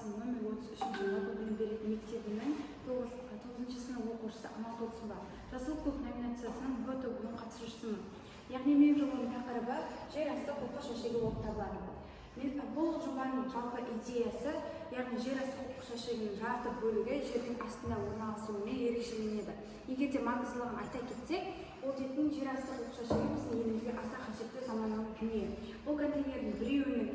қаласының номер 33-ші жалпы білім беретін мектебінің 9-шы сынып оқушысы Амал Толсынова. Жасыл көк номинациясының В тобының қатысушысымын. Яғни менің жобамның тақырыбы жер асты қоқыс жәшігі болып табылады. Бұл жобаның жалпы идеясы, яғни жер асты қоқыс жәшігінің жарты бөлігі жердің астында орналасуымен ерекшеленеді. Егер де маңыздылығын айта кетсек, ол дейтін жер асты қоқыс жәшігі біздің елімізге аса қажетті заманауи дүние. Бұл контейнердің біреуінің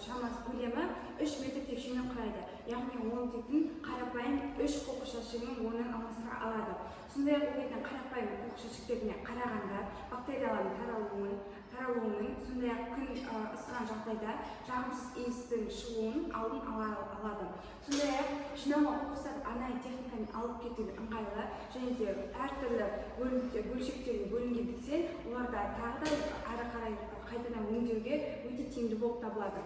шамасы көлемі 3 метр текшені құрайды. Яғни ол дейтін қарапайым 3 қоқыс жәшігінің орнын алмастыра алады. Сондай-ақ ол дейтін қарапайым қоқыс жәшіктеріне қарағанда бактериялардың таралуының, сондай-ақ күн ысыған жағдайда жағымсыз иістің шығуын алдын алады. Сондай-ақ жиналған қоқыстарды арнайы техникамен алып кетуге ыңғайлы және де әртүрлі бөлшектерге бөлінгендіктен оларда тағы да әрі қарай қайтадан өңдеуге өте тиімді болып табылады.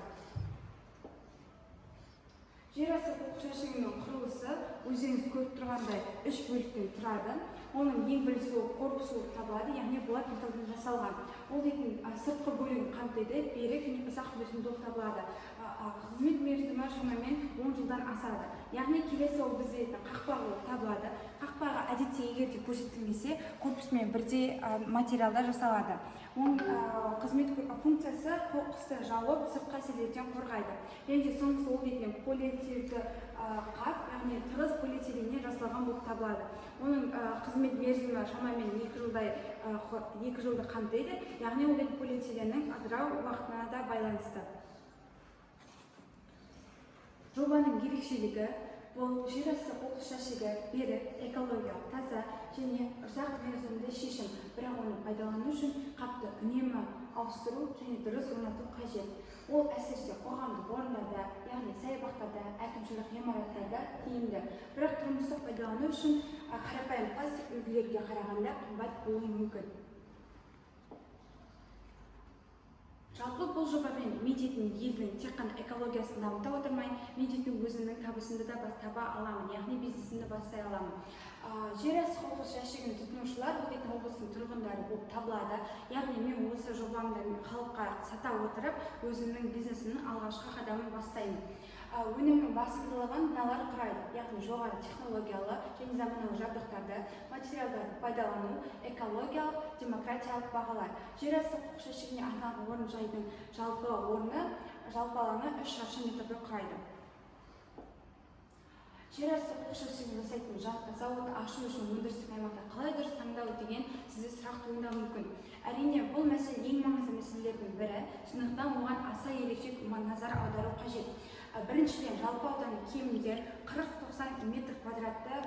Жер асты қоқыс жәшігінің құрылысы өздеріңіз көріп тұрғандай 3 бөліктен тұрады. Оның ең бірінші болып корпус болып табылады, яғни болат металдан жасалған. Ол дейтін сыртқы бөлігін қамтиды, берік және ұзақ мерзімді болып табылады. Қызмет мерзімі шамамен 10 жылдан асады. Яғни келесі ол бізде қақпақ болып табылады. Қақпағы әдетте егер де көрсетілмесе, корпусымен бірдей материалда жасалады. Оның қызмет функциясы қоқысты жауып, сыртқы әсерлерден қорғайды. Және де соңғысы ол дейтін полиэтиленді қап, яғни тығыз полиэтиленнен жасалған болып табылады. Оның қызмет мерзімі шамамен 2 жылды қамтиды, яғни ол полиэтиленнің ыдырау уақытына да байланысты. Жобаның ерекшелігі бұл жер асты қоқыс жәшігі берік, экологиялық таза және ұзақ мерзімді шешім, бірақ оны пайдалану үшін қапты үнемі ауыстыру және дұрыс орнату қажет. Ол әсіресе қоғамдық орындарда, яғни саябақтарда, әкімшілік ғимараттарда тиімді. Бірақ тұрмыстық пайдалану үшін қарапайым пластик үлгілерге қарағанда қымбат болуы мүмкін. Жалпы бұл жобамен медиетінің елдің тек қана экологиясын дамыта отырмай, медиетінің өзінің табысында да таба аламын, яғни бизнесімді бастай аламын. Жер асты қоқыс жәшігін тұтынушылар облыстың тұрғындары болып табылады. Яғни мен осы жобамды халыққа сата отырып, өзімнің бизнесімнің алғашқы қадамын бастаймын. Өнімнің басымдылығын мыналар құрайды, яғни жоғары технологиялы және заманауи жабдықтарды, материалдарды пайдалану, экологиялық, демократиялық бағалар. Жер асты қоқыс жәшігіне арналған орынжайдың жалпы алаңы 3 шаршы метрді құрайды. Жер асты қоқыс жәшігін жасайтын зауыт ашу үшін өндірістік аймақта қалай дұрыс таңдау деген сізде сұрақ туындауы мүмкін. Әрине, бұл мәселе ең маңызды мәселелердің бірі, сондықтан оған аса ерекше назар аудару қажет. Біріншіден, жалпы ауданы кемінде 40-90 метр квадратты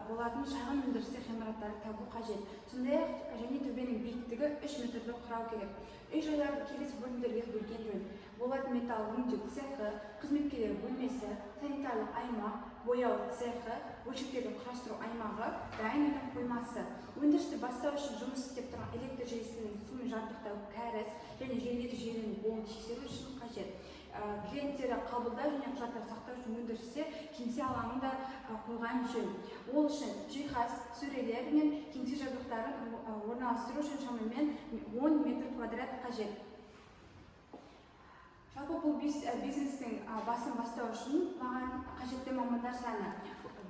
болатын шағын өндірістік ғимараттарды табу қажет. Сондай-ақ және төбенің биіктігі 3 метрді құрау керек. Үй-жайларды келесі бөлімдерге бөлген жөн. Болат металл өңдеу цехы, қызметкерлер бөлмесі, санитарлық аймақ, бояу цехы, бөлшектерді құрастыру аймағы, дайын өнім қоймасы. Өндірісті бастау үшін жұмыс істеп тұрған электр желісінің сумен жабдықтау, кәріз және желдету жүйелерінің болуын тексеру үшін қажет. Клиенттерді қабылдау және құжаттар сақтау үшін өндірісте кеңсе алаңын да қойған жөн. Ол үшін жиһаз, сөрелер мен кеңсе жабдықтарын орналастыру үшін шамамен 10 метр квадрат қажет. Жалпы бұл бизнестің басын бастау үшін маған қажетті мамандар саны: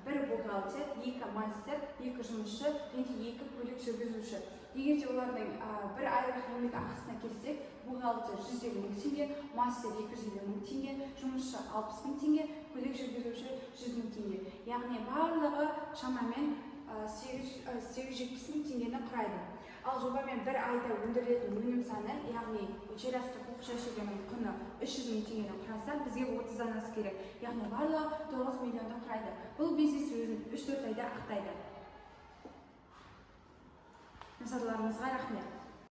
1 бухгалтер, 2 мастер, 2 жұмысшы және 2 көлік жүргізуші. Егер де олардың бір айлық еңбек ақысына келсек, бухгалтер 150 мың теңге, мастер 250 мың теңге, жұмысшы 60 мың теңге, көлік жүргізуші 100 мың теңге. Яғни барлығы шамамен 870 мың теңгені құрайды. Ал жобамен бір айда өндірілетін өнім саны, яғни жер асты қоқыс жәшігінің құны 300 мың теңгені құраса, бізге 30-дан асы керек. Яғни барлығы 9 миллионды құрайды. Бұл бизнес өзін 3-4 айда ақтайды. Назарларыңызға рахмет.